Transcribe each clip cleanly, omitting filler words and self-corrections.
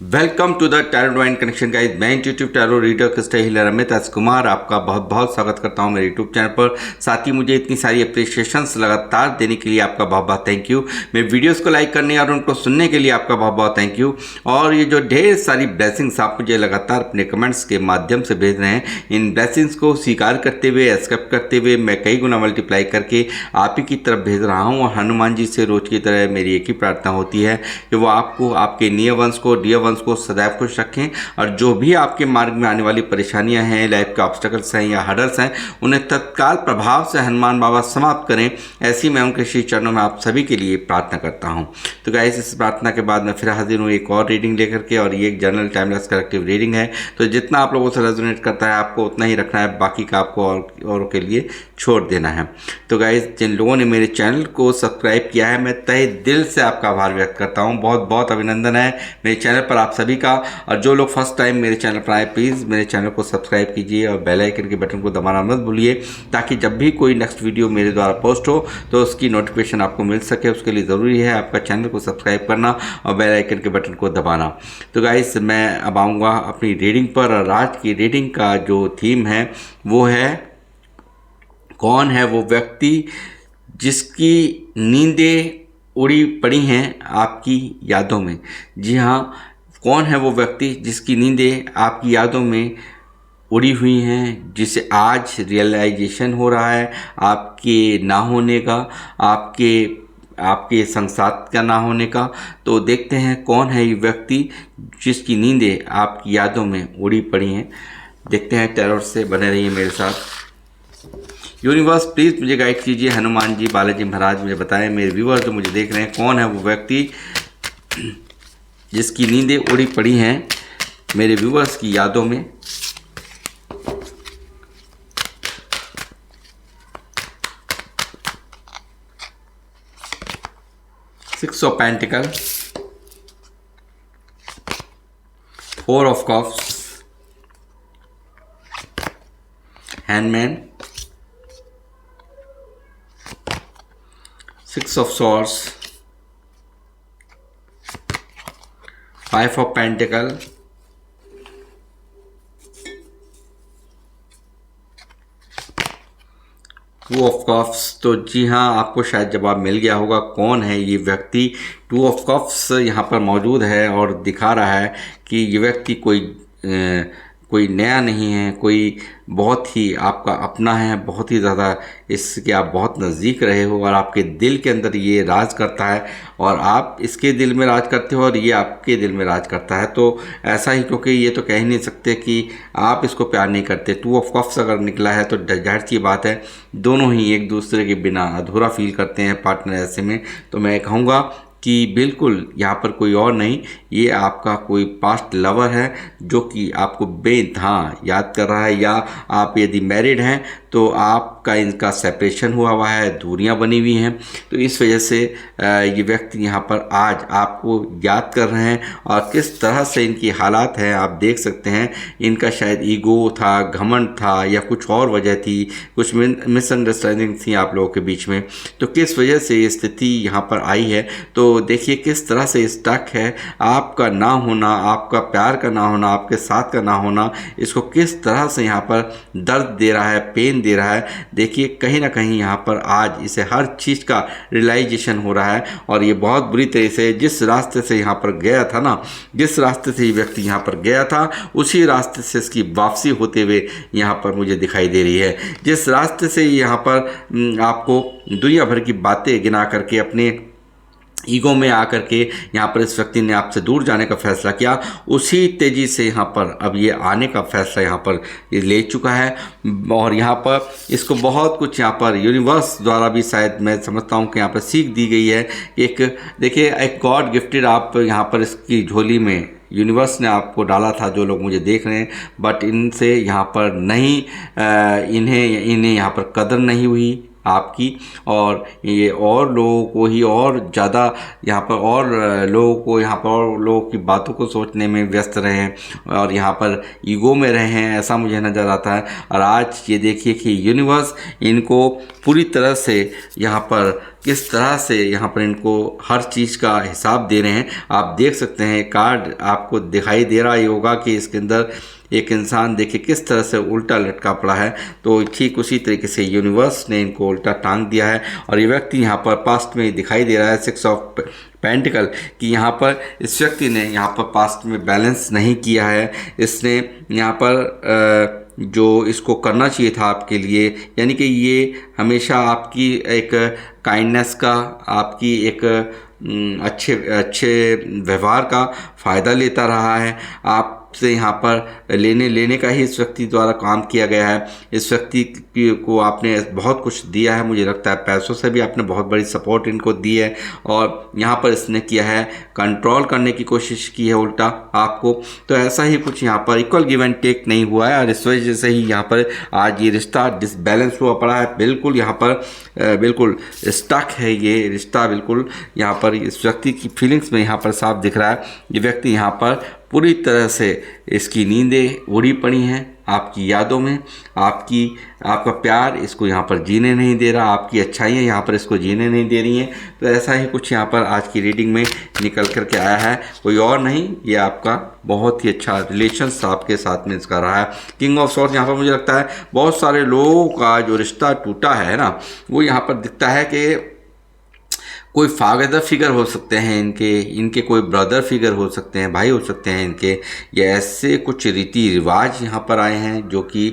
Welcome to the tarot divine connection guys. मैं intuitive tarot reader crystal healer Amit S Kumar आपका बहुत बहुत स्वागत करता हूं मेरे यूट्यूब चैनल पर। साथ ही मुझे इतनी सारी अप्रिशिएशंस लगातार देने के लिए आपका बहुत बहुत थैंक यू। मेरे वीडियोस को लाइक करने और उनको सुनने के लिए आपका बहुत बहुत थैंक यू। और ये जो ढेर सारी ब्लेसिंग्स आप मुझे लगातार अपने कमेंट्स के माध्यम से भेज रहे हैं, इन ब्लेसिंग्स को स्वीकार करते हुए, एक्सेप्ट करते हुए मैं कई गुना मल्टीप्लाई करके आप ही की तरफ भेज रहा हूँ। और हनुमान जी से रोज की तरह मेरी एक ही प्रार्थना होती है कि वो आपको, आपके नियर वंश को, डियर वंश को सदैव खुश रखें। और जो भी आपके मार्ग में आने वाली परेशानियां हैं, लाइफ के ऑब्स्टेकल्स हैं या हर्डल्स हैं, उन्हें तत्काल प्रभाव से हनुमान बाबा समाप्त करें। ऐसी मैं उनके श्री चरणों में आप सभी के लिए प्रार्थना करता हूं। तो गाइस, इस प्रार्थना के बाद मैं फिर हाजिर हूँ एक और रीडिंग लेकर के, और ये एक जनरल टाइमलेस कलेक्टिव रीडिंग है। तो जितना आप लोगों से रेजोनेट करता है आपको उतना ही रखना है, बाकी का आपको और के लिए छोड़ देना है। तो गाइस, जिन लोगों ने मेरे चैनल को सब्सक्राइब किया है, मैं तहे दिल से आपका आभार व्यक्त करता हूं। बहुत बहुत अभिनंदन है मेरे चैनल पर आप सभी का। और जो लोग फर्स्ट टाइम मेरे चैनल पर आए, प्लीज़ मेरे चैनल को सब्सक्राइब कीजिए और बेल आइकन के बटन को दबाना मत भूलिए, ताकि जब भी कोई नेक्स्ट वीडियो मेरे द्वारा पोस्ट हो तो उसकी नोटिफिकेशन आपको मिल सके। उसके लिए ज़रूरी है आपका चैनल को सब्सक्राइब करना और बेल आइकन के बटन को दबाना। तो गाइस, मैं अब आऊँगा अपनी रीडिंग पर। और आज की रीडिंग का जो थीम है वो है, कौन है वो व्यक्ति जिसकी नींदें उड़ी पड़ी हैं आपकी यादों में। जी हाँ, कौन है वो व्यक्ति जिसकी नींदें आपकी यादों में उड़ी हुई हैं, जिसे आज रियलाइजेशन हो रहा है आपके ना होने का, आपके संसार का ना होने का। तो देखते हैं कौन है ये व्यक्ति जिसकी नींदें आपकी यादों में उड़ी पड़ी हैं। देखते हैं, टेरर से बने रहिए मेरे साथ। यूनिवर्स प्लीज़ मुझे गाइड कीजिए। हनुमान जी, बालाजी महाराज मुझे बताएं, मेरे व्यूअर्स जो मुझे देख रहे हैं, कौन है वो व्यक्ति जिसकी नींदें उड़ी पड़ी हैं मेरे व्यूअर्स की यादों में। Six of pentacle, four of cups, handman, six of swords, five of pentacle, two of cups. तो जी हाँ, आपको शायद जवाब मिल गया होगा कौन है ये व्यक्ति। टू ऑफ कप्स यहाँ पर मौजूद है और दिखा रहा है कि ये व्यक्ति कोई नया नहीं है, कोई बहुत ही आपका अपना है, बहुत ही ज़्यादा इसके आप बहुत नज़दीक रहे हो, और आपके दिल के अंदर ये राज करता है, और आप इसके दिल में राज करते हो और ये आपके दिल में राज करता है। तो ऐसा ही, क्योंकि ये तो कह ही नहीं सकते कि आप इसको प्यार नहीं करते। टू ऑफ कप्स अगर निकला है तो जाहिर सी बात है दोनों ही एक दूसरे के बिना अधूरा फील करते हैं पार्टनर। ऐसे में तो मैं कहूँगा कि बिल्कुल यहाँ पर कोई और नहीं, ये आपका कोई पास्ट लवर है जो कि आपको बेइंतहा याद कर रहा है। या आप यदि मैरिड हैं तो आपका इनका सेपरेशन हुआ है, दूरियां बनी हुई हैं। तो इस वजह से ये व्यक्ति यहाँ पर आज आपको याद कर रहे हैं, और किस तरह से इनकी हालात हैं आप देख सकते हैं। इनका शायद ईगो था, घमंड था, या कुछ और वजह थी, कुछ मिसअंडरस्टैंडिंग थी आप लोगों के बीच में। तो किस वजह से ये स्थिति यहाँ पर आई है, तो देखिए किस तरह से स्टक है। आपका ना होना, आपका प्यार का ना होना, आपके साथ का ना होना, इसको किस तरह से यहाँ पर दर्द दे रहा है, पेन दे रहा है। देखिए कहीं ना कहीं यहाँ पर आज इसे हर चीज़ का रियलाइजेशन हो रहा है, और ये बहुत बुरी तरह से जिस रास्ते से यहाँ पर गया था ना, जिस रास्ते से ये व्यक्ति यहाँ पर गया था, उसी रास्ते से इसकी वापसी होते हुए यहाँ पर मुझे दिखाई दे रही है। जिस रास्ते से यहाँ पर आपको दुनिया भर की बातें गिना करके, अपने ईगो में आकर के यहाँ पर इस व्यक्ति ने आपसे दूर जाने का फैसला किया, उसी तेज़ी से यहाँ पर अब ये आने का फैसला यहाँ पर ये ले चुका है। और यहाँ पर इसको बहुत कुछ यहाँ पर यूनिवर्स द्वारा भी शायद मैं समझता हूँ कि यहाँ पर सीख दी गई है। एक देखिए, एक गॉड गिफ्टेड आप यहाँ पर इसकी झोली में यूनिवर्स ने आपको डाला था, जो लोग मुझे देख रहे हैं, बट इनसे यहाँ पर नहीं, इन्हें यहाँ पर कदर नहीं हुई, आपकी, और ये और लोगों को ही और ज़्यादा यहाँ पर और लोगों को यहाँ पर और लोगों की बातों को सोचने में व्यस्त रहे हैं और यहाँ पर ईगो में रहे हैं, ऐसा मुझे नज़र आता है। और आज ये देखिए कि यूनिवर्स इनको पूरी तरह से यहाँ पर किस तरह से यहाँ पर इनको हर चीज़ का हिसाब दे रहे हैं। आप देख सकते हैं कार्ड आपको दिखाई दे रहा ही होगा कि इसके अंदर एक इंसान देखिए किस तरह से उल्टा लटका पड़ा है। तो ठीक उसी तरीके से यूनिवर्स ने इनको उल्टा टांग दिया है। और ये व्यक्ति यहाँ पर पास्ट में दिखाई दे रहा है 6 ऑफ पेंटिकल कि यहाँ पर इस व्यक्ति ने यहाँ पर पास्ट में बैलेंस नहीं किया है। इसने यहाँ पर जो इसको करना चाहिए था आपके लिए, यानी कि ये हमेशा आपकी एक काइंडनेस का, आपकी एक अच्छे व्यवहार का फ़ायदा लेता रहा है। आपसे यहाँ पर लेने का ही इस व्यक्ति द्वारा काम किया गया है। इस व्यक्ति को आपने बहुत कुछ दिया है, मुझे लगता है पैसों से भी आपने बहुत बड़ी सपोर्ट इनको दी है। और यहाँ पर इसने किया है कंट्रोल करने की कोशिश की है उल्टा आपको। तो ऐसा ही कुछ यहाँ पर इक्वल गिव एंड टेक नहीं हुआ है और इस वजह से ही यहाँ पर आज ये रिश्ता डिसबैलेंस हुआ पड़ा है। बिल्कुल यहाँ पर बिल्कुल स्टक है ये रिश्ता, बिल्कुल यहाँ पर इस व्यक्ति की फीलिंग्स में यहाँ पर साफ दिख रहा है। ये व्यक्ति यहाँ पर पूरी तरह से इसकी नींदें उड़ी पड़ी हैं आपकी यादों में। आपका प्यार इसको यहाँ पर जीने नहीं दे रहा, आपकी अच्छाइयाँ यहाँ पर इसको जीने नहीं दे रही हैं। तो ऐसा ही कुछ यहाँ पर आज की रीडिंग में निकल कर के आया है, कोई और नहीं, ये आपका बहुत ही अच्छा रिलेशंस आपके साथ में इसका रहा है। किंग ऑफ सॉर्ड्स यहाँ पर मुझे लगता है बहुत सारे लोगों का जो रिश्ता टूटा है ना, वो यहाँ पर दिखता है कि कोई फादर फिगर हो सकते हैं इनके कोई ब्रदर फिगर हो सकते हैं, भाई हो सकते हैं इनके, या ऐसे कुछ रीति रिवाज यहाँ पर आए हैं जो कि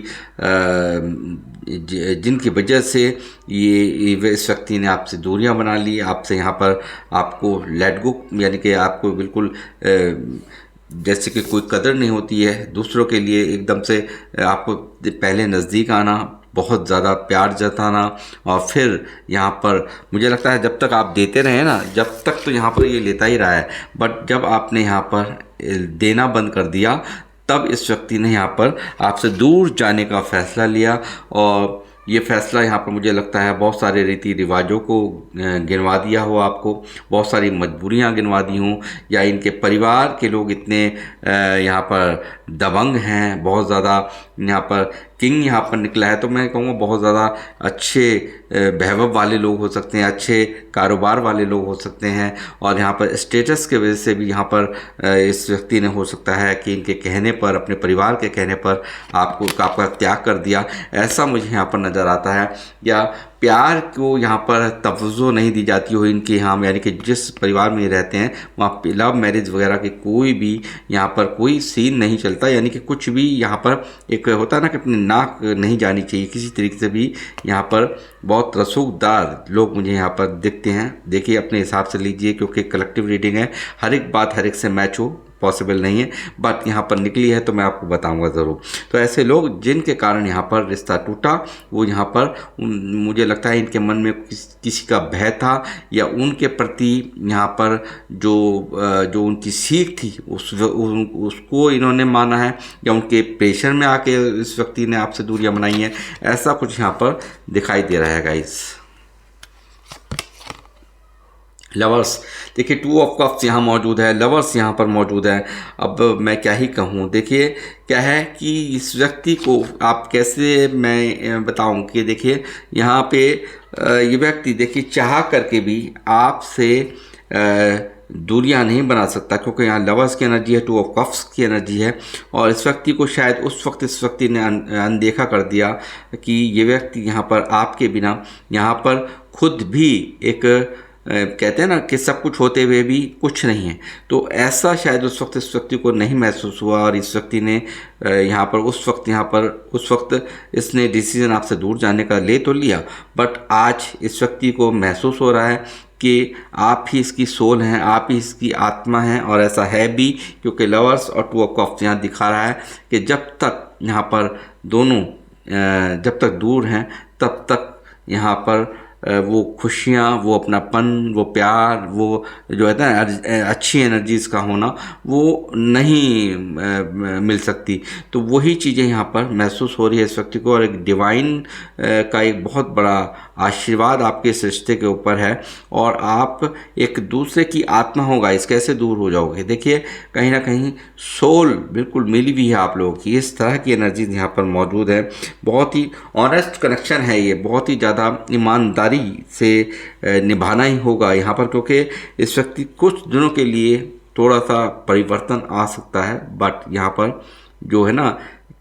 जिनकी वजह से ये इस व्यक्ति ने आपसे दूरियां बना ली, आपसे यहाँ पर आपको लेट गो, यानी कि आपको बिल्कुल जैसे कि कोई कदर नहीं होती है दूसरों के लिए, एकदम से आपको पहले नज़दीक आना, बहुत ज़्यादा प्यार जताना, और फिर यहाँ पर मुझे लगता है जब तक आप देते रहे ना, जब तक तो यहाँ पर ये लेता ही रहा है, बट जब आपने यहाँ पर देना बंद कर दिया तब इस व्यक्ति ने यहाँ पर आपसे दूर जाने का फ़ैसला लिया। और ये फ़ैसला यहाँ पर मुझे लगता है बहुत सारे रीति रिवाजों को गिनवा दिया हो, आपको बहुत सारी मजबूरियाँ गिनवा दी हों, या इनके परिवार के लोग इतने यहाँ पर दबंग हैं, बहुत ज़्यादा यहाँ पर किंग यहाँ पर निकला है, तो मैं कहूँगा बहुत ज़्यादा अच्छे वैभव वाले लोग हो सकते हैं, अच्छे कारोबार वाले लोग हो सकते हैं, और यहाँ पर स्टेटस के वजह से भी यहाँ पर इस व्यक्ति ने हो सकता है कि इनके कहने पर, अपने परिवार के कहने पर आपका त्याग कर दिया, ऐसा मुझे यहाँ पर नज़र आता है। या प्यार को यहाँ पर तवज्जो नहीं दी जाती हो इनके यहाँ, यानी कि जिस परिवार में रहते हैं वहाँ लव मैरिज वगैरह की कोई भी यहाँ पर कोई सीन नहीं चलता, यानी कि कुछ भी यहाँ पर एक होता है ना कि अपनी नाक नहीं जानी चाहिए किसी तरीके से भी। यहाँ पर बहुत रसूखदार लोग मुझे यहाँ पर दिखते हैं। देखिए अपने हिसाब से लीजिए, क्योंकि कलेक्टिव रीडिंग है, हर एक बात हर एक से मैच हो पॉसिबल नहीं है, बट यहाँ पर निकली है तो मैं आपको बताऊंगा ज़रूर। तो ऐसे लोग जिनके कारण यहाँ पर रिश्ता टूटा, वो यहाँ पर मुझे लगता है इनके मन में किसी का भय था, या उनके प्रति यहाँ पर जो उनकी सीख थी उसको इन्होंने माना है, या उनके प्रेशर में आके इस व्यक्ति ने आपसे दूरियां बनाई हैं, ऐसा कुछ यहाँ पर दिखाई दे रहा है गाइस। लवर्स देखिए, 2 ऑफ कप्स यहाँ मौजूद है, लवर्स यहाँ पर मौजूद है। अब मैं क्या ही कहूँ, देखिए क्या है कि इस व्यक्ति को आप कैसे मैं बताऊँ कि देखिए यहाँ पे ये व्यक्ति देखिए चाह करके भी आपसे दूरियां नहीं बना सकता, क्योंकि यहाँ लवर्स की एनर्जी है, 2 ऑफ कप्स की एनर्जी है। और इस व्यक्ति को शायद उस वक्त इस व्यक्ति ने अनदेखा कर दिया कि ये व्यक्ति यहाँ पर आपके बिना यहाँ पर खुद भी एक कहते हैं ना कि सब कुछ होते हुए भी कुछ नहीं है, तो ऐसा शायद उस वक्त इस व्यक्ति को नहीं महसूस हुआ। और इस व्यक्ति ने यहाँ पर उस वक्त इसने डिसीजन आपसे दूर जाने का ले तो लिया, बट आज इस व्यक्ति को महसूस हो रहा है कि आप ही इसकी सोल हैं, आप ही इसकी आत्मा हैं। और ऐसा है भी, क्योंकि लवर्स और 2 ऑफ कप्स यहाँ दिखा रहा है कि जब तक यहाँ पर दोनों जब तक दूर हैं तब तक यहाँ पर वो खुशियाँ, वो अपनापन, वो प्यार, वो जो है ना अच्छी एनर्जीज़ का होना, वो नहीं मिल सकती। तो वही चीज़ें यहाँ पर महसूस हो रही है इस व्यक्ति को, और एक डिवाइन का एक बहुत बड़ा आशीर्वाद आपके इस रिश्ते के ऊपर है और आप एक दूसरे की आत्मा हो गाइस, कैसे दूर हो जाओगे। देखिए कहीं ना कहीं सोल बिल्कुल मिली हुई है आप लोगों की, इस तरह की एनर्जी यहाँ पर मौजूद है। बहुत ही ऑनेस्ट कनेक्शन है ये, बहुत ही ज़्यादा ईमानदारी से निभाना ही होगा यहाँ पर, क्योंकि इस व्यक्ति कुछ दिनों के लिए थोड़ा सा परिवर्तन आ सकता है, बट यहाँ पर जो है ना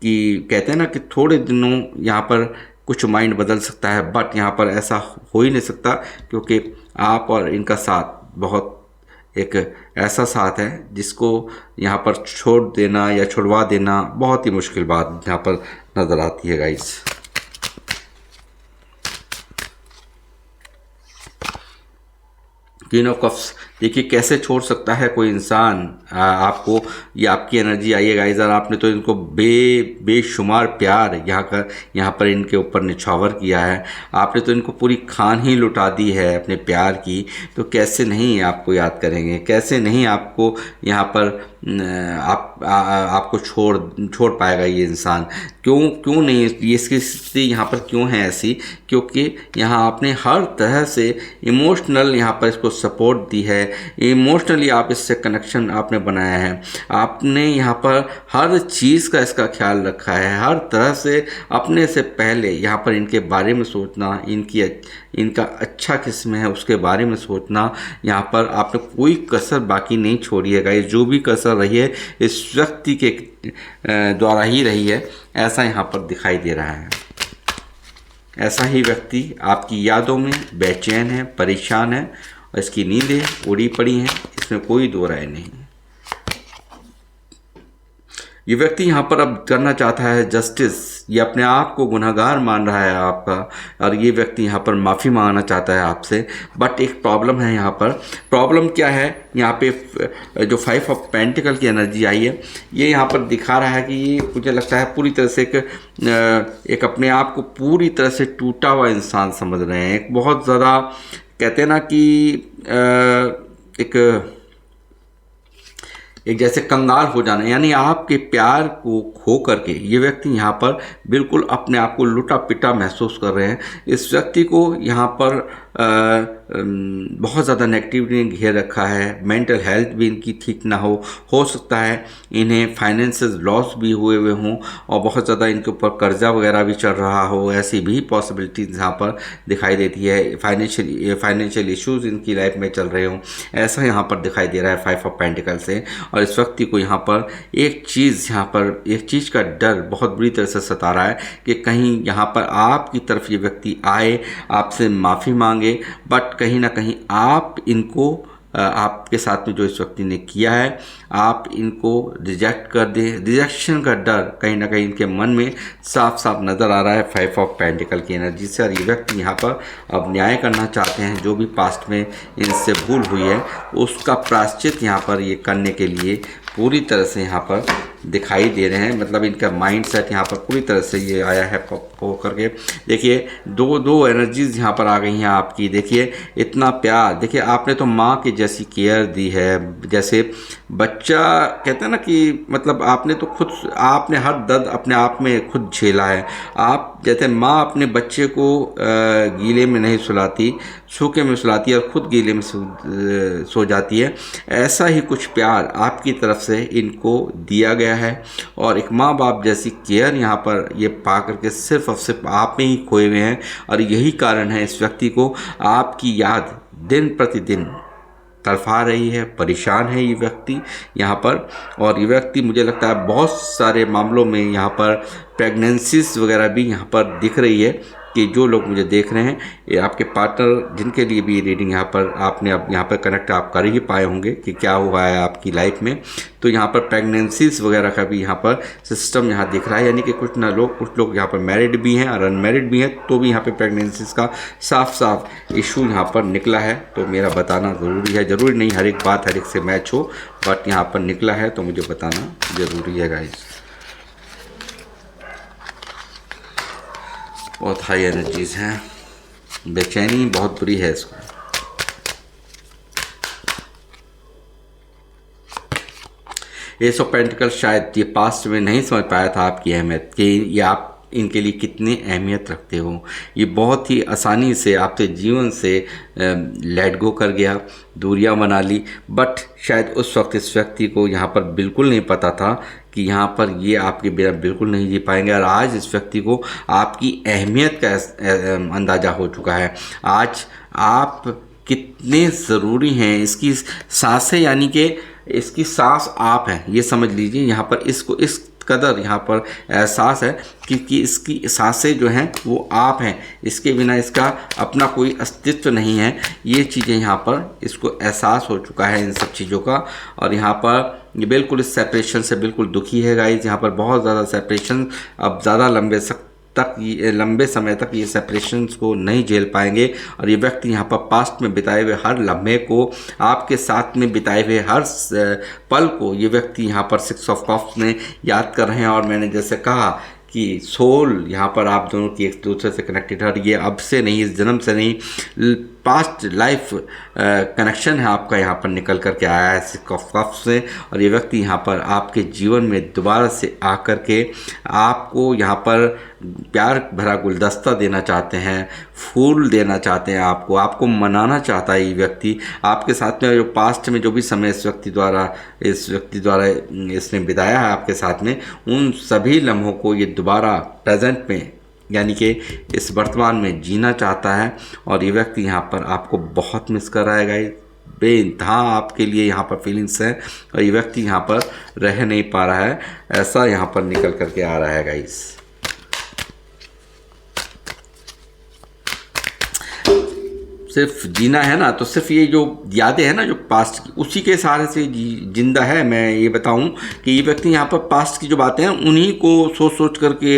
कि कहते हैं ना कि थोड़े दिनों यहाँ पर कुछ माइंड बदल सकता है, बट यहाँ पर ऐसा हो ही नहीं सकता, क्योंकि आप और इनका साथ बहुत एक ऐसा साथ है जिसको यहाँ पर छोड़ देना या छुड़वा देना बहुत ही मुश्किल बात यहाँ पर नज़र आती है गाइस। क्वीन ऑफ कप्स, देखिए कैसे छोड़ सकता है कोई इंसान आपको, ये आपकी एनर्जी आई है गाइस, और आपने तो इनको बेशुमार प्यार यहाँ पर इनके ऊपर निछावर किया है, आपने तो इनको पूरी खान ही लुटा दी है अपने प्यार की, तो कैसे नहीं आपको याद करेंगे, कैसे नहीं आपको यहाँ पर आपको छोड़ पाएगा ये इंसान। क्यों नहीं, ये इसकी स्थिति यहाँ पर क्यों है ऐसी, क्योंकि यहाँ आपने हर तरह से इमोशनल यहाँ पर इसको सपोर्ट दी है, इमोशनली आप इससे कनेक्शन आपने बनाया है, आपने यहाँ पर हर चीज़ का इसका ख्याल रखा है, हर तरह से अपने से पहले यहाँ पर इनके बारे में सोचना, इनका अच्छा किस्म है उसके बारे में सोचना, यहाँ पर आपने कोई कसर बाकी नहीं छोड़ी है गाइस। जो भी कसर रही है इस व्यक्ति के द्वारा ही रही है, ऐसा यहाँ पर दिखाई दे रहा है। ऐसा ही व्यक्ति आपकी यादों में बेचैन है, परेशान है और इसकी नींदें उड़ी पड़ी हैं, इसमें कोई दो राय नहीं। ये व्यक्ति यहाँ पर अब करना चाहता है जस्टिस, ये अपने आप को गुनहगार मान रहा है आपका, और ये व्यक्ति यहाँ पर माफ़ी मांगना चाहता है आपसे, बट एक प्रॉब्लम है यहाँ पर। प्रॉब्लम क्या है, यहाँ पे जो 5 ऑफ पेंटिकल की एनर्जी आई है, ये यहाँ पर दिखा रहा है कि ये मुझे लगता है पूरी तरह से एक अपने आप को पूरी तरह से टूटा हुआ इंसान समझ रहे हैं। एक बहुत ज़्यादा कहते हैं ना कि एक जैसे कंगाल हो जाना, यानी आपके प्यार को खो करके ये व्यक्ति यहाँ पर बिल्कुल अपने आप को लुटा पिटा महसूस कर रहे हैं। इस व्यक्ति को यहाँ पर बहुत ज़्यादा नेगेटिविटी ने घेर रखा है, मेंटल हेल्थ भी इनकी ठीक ना हो सकता है इन्हें फाइनेंशियल लॉस भी हुए हों और बहुत ज़्यादा इनके ऊपर कर्जा वगैरह भी चल रहा हो, ऐसी भी पॉसिबिलिटीज़ यहाँ पर दिखाई देती है। फाइनेंशियल इश्यूज़ इनकी लाइफ में चल रहे हों, ऐसा यहाँ पर दिखाई दे रहा है 5 ऑफ पेंटिकल से। और इस व्यक्ति को यहाँ पर एक चीज़ का डर बहुत बुरी तरह से सता रहा है कि कहीं यहाँ पर आपकी तरफ ये व्यक्ति आए, आपसे माफ़ी मांगे, बट कहीं ना कहीं आप इनको आपके साथ में जो इस व्यक्ति ने किया है आप इनको रिजेक्ट कर दें। रिजेक्शन का डर कहीं ना कहीं इनके मन में साफ साफ नज़र आ रहा है 5 ऑफ पेंटिकल की एनर्जी से। और ये व्यक्ति यहाँ पर अब न्याय करना चाहते हैं, जो भी पास्ट में इनसे भूल हुई है उसका प्रायश्चित यहाँ पर ये करने के लिए पूरी तरह से यहाँ पर दिखाई दे रहे हैं। मतलब इनका माइंड सेट यहाँ पर पूरी तरह से ये आया है हो करके। देखिए दो एनर्जीज यहाँ पर आ गई हैं आपकी। देखिए इतना प्यार, देखिए आपने तो माँ की जैसी केयर दी है, जैसे बच्चा कहते हैं ना कि मतलब आपने तो आपने हर दर्द अपने आप में खुद झेला है। आप जैसे माँ अपने बच्चे को गीले में नहीं सुलाती, सूखे में सुलाती है और ख़ुद गीले में सो जाती है, ऐसा ही कुछ प्यार आपकी तरफ से इनको दिया गया है। और एक माँ बाप जैसी केयर यहाँ पर ये पा करके सिर्फ और सिर्फ आप में ही खोए हुए हैं। और यही कारण है इस व्यक्ति को आपकी याद दिन प्रतिदिन तड़फा रही है, परेशान है ये व्यक्ति यहाँ पर। और ये व्यक्ति मुझे लगता है बहुत सारे मामलों में यहाँ पर प्रेगनेंसीज वगैरह भी यहाँ पर दिख रही है कि जो लोग मुझे देख रहे हैं ये आपके पार्टनर जिनके लिए भी रीडिंग यहाँ पर आपने अब यहाँ पर कनेक्ट आप कर ही पाए होंगे कि क्या हुआ है आपकी लाइफ में। तो यहाँ पर प्रेगनेंसीज वगैरह का भी यहाँ पर सिस्टम यहाँ दिख रहा है, यानी कि कुछ लोग यहाँ पर मैरिड भी हैं और अनमैरिड भी हैं, तो भी यहाँ पे प्रेगनेंसीज का साफ साफ इशू यहाँ पर निकला है। तो मेरा बताना ज़रूरी है, ज़रूरी नहीं हर एक बात हर एक से मैच हो, बट यहाँ पर निकला है तो मुझे बताना ज़रूरी है गाइस। बहुत हाई एनर्जीज हैं, बेचैनी बहुत बुरी है इसको। एस ऑफ पेंटिकल शायद ये पास्ट में नहीं समझ पाया था आपकी अहमियत कि ये आप इनके लिए कितनी अहमियत रखते हो। ये बहुत ही आसानी से आपके जीवन से लेट गो कर गया, दूरियां बना ली, बट शायद उस वक्त इस व्यक्ति को यहाँ पर बिल्कुल नहीं पता था कि यहाँ पर ये आपके बिना बिल्कुल नहीं जी पाएंगे। और आज इस व्यक्ति को आपकी अहमियत का अंदाज़ा हो चुका है। आज आप कितने ज़रूरी हैं, इसकी सांसें यानी कि इसकी सांस आप हैं, ये समझ लीजिए। यहाँ पर इसको इस कदर यहाँ पर एहसास है कि इसकी सांसें जो हैं वो आप हैं, इसके बिना इसका अपना कोई अस्तित्व नहीं है। ये चीज़ें यहाँ पर इसको एहसास हो चुका है इन सब चीज़ों का। और यहाँ पर ये बिल्कुल इस सेपरेशन से बिल्कुल दुखी है गाइस। यहाँ पर बहुत ज़्यादा सेपरेशन, अब ज़्यादा लंबे समय तक ये सेपरेशंस को नहीं झेल पाएंगे। और ये व्यक्ति यहाँ पर पास्ट में बिताए हुए हर लम्हे को, आपके साथ में बिताए हुए हर पल को ये व्यक्ति यहाँ पर 6 ऑफ कप्स में याद कर रहे हैं। और मैंने जैसे कहा कि सोल यहाँ पर आप दोनों की एक दूसरे से कनेक्टेड है। ये अब से नहीं, इस जन्म से नहीं, पास्ट लाइफ कनेक्शन है आपका यहाँ पर निकल कर के आया है 6 ऑफ कप्स से। और ये व्यक्ति यहाँ पर आपके जीवन में दोबारा से आकर के आपको यहाँ पर प्यार भरा गुलदस्ता देना चाहते हैं, फूल देना चाहते हैं, आपको मनाना चाहता है ये व्यक्ति। आपके साथ में जो पास्ट में जो भी समय इस व्यक्ति द्वारा इसने बिताया है आपके साथ में, उन सभी लम्हों को ये दोबारा प्रेजेंट में यानी कि इस वर्तमान में जीना चाहता है। और ये व्यक्ति यहाँ पर आपको बहुत मिस कर रहा है गाइस। बेइंतहा आपके लिए यहाँ पर फीलिंग्स है और ये व्यक्ति यहाँ पर रह नहीं पा रहा है, ऐसा यहाँ पर निकल करके आ रहा है गाइस। सिर्फ जीना है ना, तो सिर्फ ये जो यादें हैं ना जो पास्ट की, उसी के सहारे से जिंदा है। मैं ये बताऊं कि ये व्यक्ति यहाँ पर पास्ट की जो बातें हैं उन्हीं को सोच करके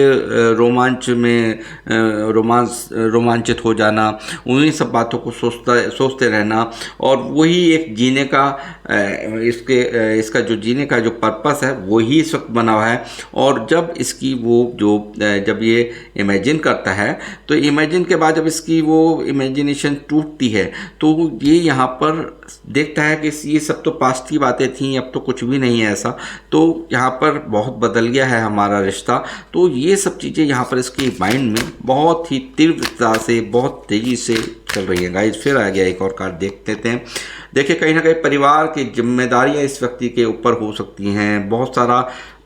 रोमांचित हो जाना, उन्हीं सब बातों को सोचते रहना। और वही एक जीने का इसका जो जीने का जो पर्पस है वही इस वक्त बना हुआ है। और जब इसकी जब ये इमेजिन करता है तो इमेजिन के बाद जब इसकी वो इमेजिनेशन टूटती है तो ये यहाँ पर देखता है कि ये सब तो पास्ट की बातें थीं, अब तो कुछ भी नहीं है ऐसा। तो यहाँ पर बहुत बदल गया है हमारा रिश्ता। तो ये सब चीज़ें यहाँ पर इसके माइंड में बहुत ही तीव्रता से, बहुत तेज़ी से चल रही हैं गाइस। फिर आ गया एक और कार्ड, देख लेते हैं। देखिए, कहीं ना कहीं परिवार की जिम्मेदारियाँ इस व्यक्ति के ऊपर हो सकती हैं, बहुत सारा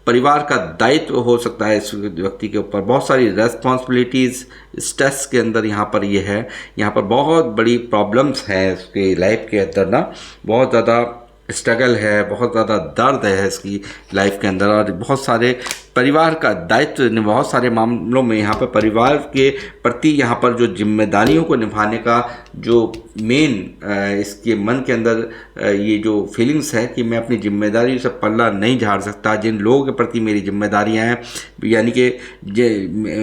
परिवार का दायित्व हो सकता है इस व्यक्ति के ऊपर, बहुत सारी रेस्पॉन्सिबिलिटीज़ स्ट्रेस के अंदर यहाँ पर ये है। यहाँ पर बहुत बड़ी प्रॉब्लम्स हैं इसके लाइफ के अंदर ना, बहुत ज़्यादा स्ट्रगल है, बहुत ज़्यादा दर्द है इसकी लाइफ के अंदर। और बहुत सारे परिवार का दायित्व, बहुत सारे मामलों में यहाँ पर परिवार के प्रति यहाँ पर जो जिम्मेदारियों को निभाने का जो मेन इसके मन के अंदर ये जो फीलिंग्स है कि मैं अपनी जिम्मेदारी से पल्ला नहीं झाड़ सकता, जिन लोगों के प्रति मेरी जिम्मेदारियाँ हैं, यानी कि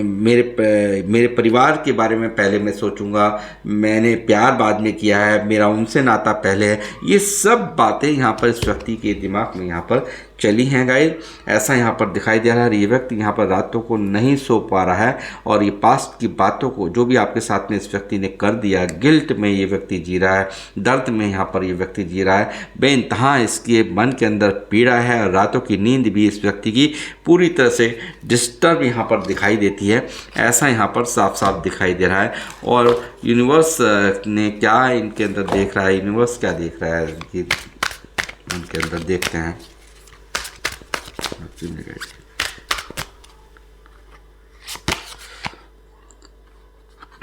मेरे परिवार के बारे में पहले मैं सोचूंगा, मैंने प्यार बाद में किया है, मेरा उनसे नाता पहले है। ये सब बातें यहाँ पर इस व्यक्ति के दिमाग में यहाँ पर चली हैं गाइस, ऐसा यहाँ पर दिखाई दे रहा है। ये व्यक्ति यहाँ पर रातों को नहीं सो पा रहा है और ये पास्ट की बातों को जो भी आपके साथ में इस व्यक्ति ने कर दिया, गिल्ट में ये व्यक्ति जी रहा है, दर्द में यहाँ पर ये व्यक्ति जी रहा है। बेइंतहा इसके मन के अंदर पीड़ा है और रातों की नींद भी इस व्यक्ति की पूरी तरह से डिस्टर्ब यहाँ पर दिखाई देती है, ऐसा यहाँ पर साफ साफ दिखाई दे रहा है। और यूनिवर्स ने क्या इनके अंदर देख रहा है, यूनिवर्स क्या देख रहा है इनके अंदर, देखते हैं।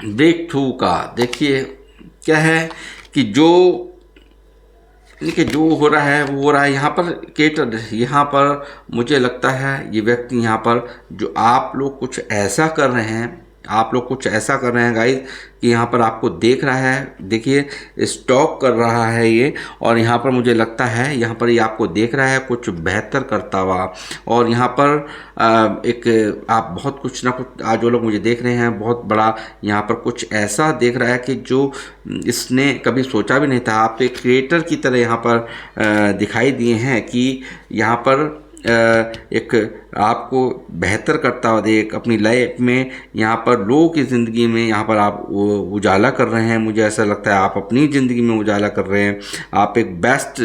ब्रेक थ्रू का देखिए क्या है कि जो हो रहा है वो हो रहा है। यहाँ पर केटर, यहाँ पर मुझे लगता है ये व्यक्ति यहाँ पर जो आप लोग कुछ ऐसा कर रहे हैं गाइस कि यहाँ पर आपको देख रहा है, देखिए स्टॉक कर रहा है ये। और यहाँ पर मुझे लगता है यहाँ पर ये आपको देख रहा है कुछ बेहतर करता हुआ। और यहाँ पर आप बहुत कुछ ना कुछ, आज जो लोग मुझे देख रहे हैं, बहुत बड़ा यहाँ पर कुछ ऐसा देख रहा है कि जो इसने कभी सोचा भी नहीं था। आप तो एक क्रिएटर की तरह यहाँ पर दिखाई दिए हैं कि यहाँ पर एक आपको बेहतर करता हुआ देख अपनी लाइफ में यहाँ पर लोगों की ज़िंदगी में यहाँ पर आप उजाला कर रहे हैं। मुझे ऐसा लगता है आप अपनी ज़िंदगी में उजाला कर रहे हैं। आप एक बेस्ट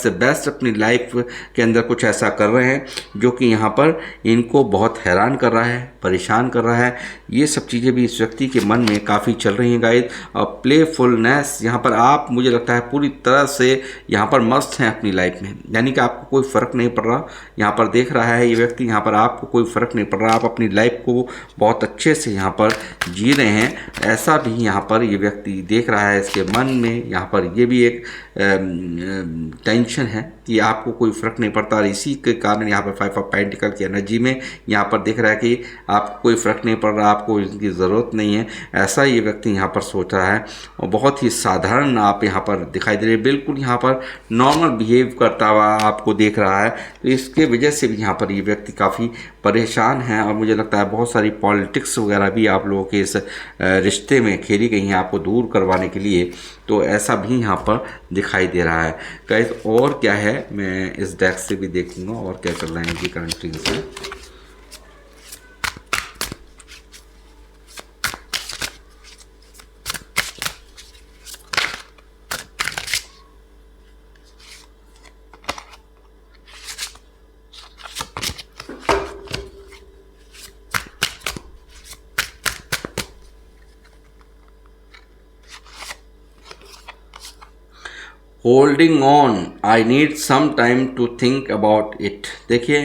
से बेस्ट अपनी लाइफ के अंदर कुछ ऐसा कर रहे हैं जो कि यहाँ पर इनको बहुत हैरान कर रहा है, परेशान कर रहा है। ये सब चीज़ें भी इस व्यक्ति के मन में काफ़ी चल रही हैं गाइस। और प्लेफुलनेस यहाँ पर आप, मुझे लगता है पूरी तरह से यहाँ पर मस्त हैं अपनी लाइफ में, यानी कि आपको कोई फ़र्क नहीं पड़ रहा। यहाँ पर देख रहा है ये व्यक्ति, यहाँ पर आपको कोई फ़र्क नहीं पड़ रहा, आप अपनी लाइफ को बहुत अच्छे से यहाँ पर जी रहे हैं, ऐसा भी यहाँ पर ये व्यक्ति देख रहा है। इसके मन में यहाँ पर ये भी एक टेंशन है कि आपको कोई फ़र्क नहीं पड़ता, और इसी के कारण यहाँ पर 5 ऑफ पेंटिकल की एनर्जी में यहाँ पर दिख रहा है कि आपको कोई फ़र्क नहीं पड़ रहा, आपको इसकी ज़रूरत नहीं है, ऐसा ये व्यक्ति यहाँ पर सोच रहा है। और बहुत ही साधारण आप यहाँ पर दिखाई दे रहे हैं, बिल्कुल यहाँ पर नॉर्मल बिहेव करता हुआ आपको देख रहा है। तो इसके वजह से भी यहाँ पर ये व्यक्ति काफ़ी परेशान है, और मुझे लगता है बहुत सारी पॉलिटिक्स वगैरह भी आप लोगों के इस रिश्ते में खेली गई हैं आपको दूर करवाने के लिए। तो ऐसा भी यहाँ पर दिखाई दे रहा है गाइस। और क्या है, मैं इस डेक से भी देखूंगा और क्या चल रहा है इनकी करंट थिंग्स में। Holding on, I need some time to think about it. देखिए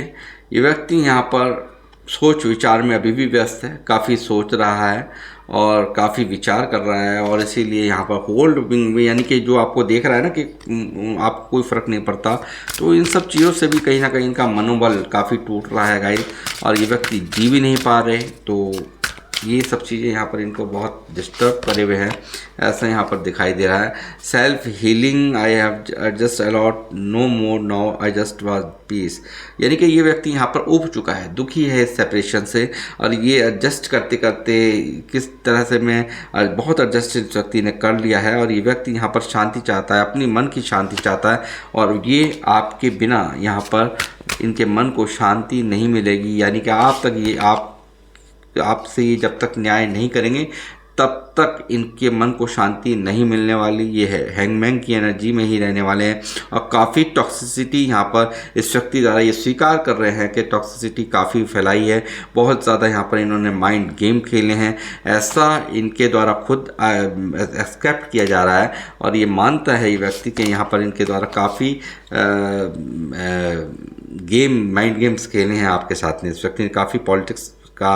ये व्यक्ति यहाँ पर सोच विचार में अभी भी व्यस्त है, काफ़ी सोच रहा है और काफ़ी विचार कर रहा है, और इसीलिए यहाँ पर होल्डिंग में, यानी कि जो आपको देख रहा है ना कि आपको कोई फ़र्क नहीं पड़ता, तो इन सब चीज़ों से भी कहीं ना कहीं इनका मनोबल काफ़ी टूट रहा है गाइस, और ये व्यक्ति जी भी नहीं पा रहे। तो ये सब चीज़ें यहाँ पर इनको बहुत डिस्टर्ब करे हुए हैं, ऐसा यहाँ पर दिखाई दे रहा है। Self healing, I have just a lot no more now, I just was peace. यानी कि ये व्यक्ति यहाँ पर उब चुका है, दुखी है इस सेपरेशन से, और ये एडजस्ट करते करते किस तरह से मैं बहुत एडजस्ट इस व्यक्ति ने कर लिया है, और ये व्यक्ति यहाँ पर शांति चाहता है, अपनी मन की शांति चाहता है, और ये आपके बिना यहाँ पर इनके मन को शांति नहीं मिलेगी। यानी कि आप तक ये आपसे ये जब तक न्याय नहीं करेंगे तब तक इनके मन को शांति नहीं मिलने वाली। ये है हैंगमैन की एनर्जी में ही रहने वाले हैं, और काफ़ी टॉक्सिसिटी यहाँ पर इस व्यक्ति द्वारा ये स्वीकार कर रहे हैं कि टॉक्सिसिटी काफ़ी फैलाई है, बहुत ज़्यादा यहाँ पर इन्होंने माइंड गेम खेले हैं, ऐसा इनके द्वारा खुद एक्सेप्ट किया जा रहा है। और ये मानता है ये व्यक्ति कि यहाँ पर इनके द्वारा काफ़ी माइंड गेम्स खेले हैं आपके साथ में। इस व्यक्ति ने काफ़ी पॉलिटिक्स का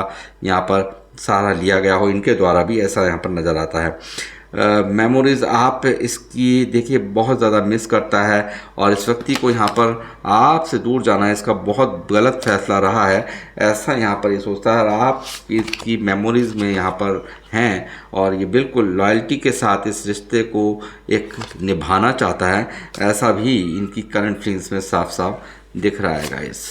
यहाँ पर सहारा लिया गया हो इनके द्वारा भी, ऐसा यहाँ पर नज़र आता है। मेमोरीज़ आप इसकी देखिए बहुत ज़्यादा मिस करता है, और इस व्यक्ति को यहाँ पर आपसे दूर जाना है इसका बहुत गलत फैसला रहा है, ऐसा यहाँ पर ये सोचता है। और आप इसकी मेमोरीज़ में यहाँ पर हैं, और ये बिल्कुल लॉयल्टी के साथ इस रिश्ते को एक निभाना चाहता है, ऐसा भी इनकी करंट फीलिंग्स में साफ साफ दिख रहा है गाइस।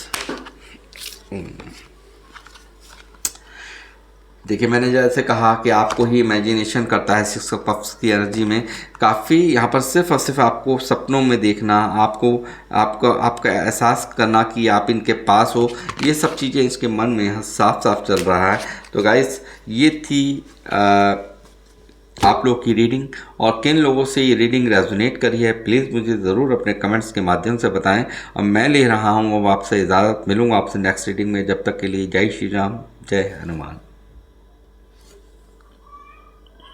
देखिए मैंने जैसे कहा कि आपको ही इमेजिनेशन करता है 6 ऑफ कप्स की एनर्जी में, काफ़ी यहाँ पर सिर्फ और सिर्फ आपको सपनों में देखना, आपका एहसास करना कि आप इनके पास हो, ये सब चीज़ें इसके मन में यहाँ साफ साफ चल रहा है। तो गाइस ये थी आप लोग की रीडिंग, और किन लोगों से ये रीडिंग रेजोनेट करी है प्लीज़ मुझे ज़रूर अपने कमेंट्स के माध्यम से बताएं। और मैं ले रहा हूँ अब आपसे इजाज़त, मिलूँगा आपसे नेक्स्ट रीडिंग में, जब तक के लिए जय श्री राम, जय हनुमान।